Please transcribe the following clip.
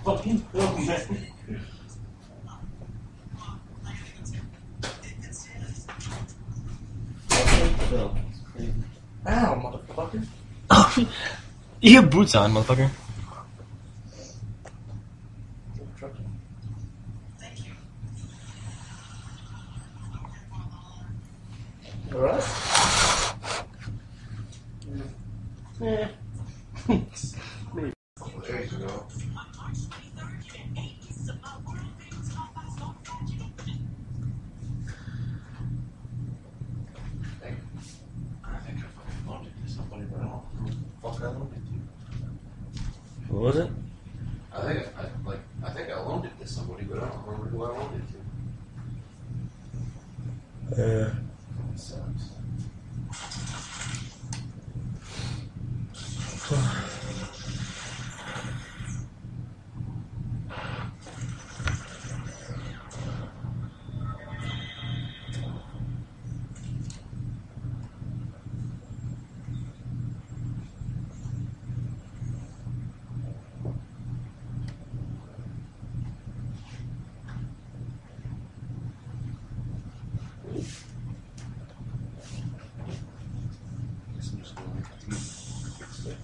Fucking film, man. Ow, motherfucker. You have boots on, motherfucker. Alright. Yeah. There you go. I think I fucking loaned it to somebody, but I don't know who the fuck I loaned it to. What was it? I think I loaned it to somebody, but I don't remember who I loaned it to. Uh, It sucks. Guess I'm just going to fix it.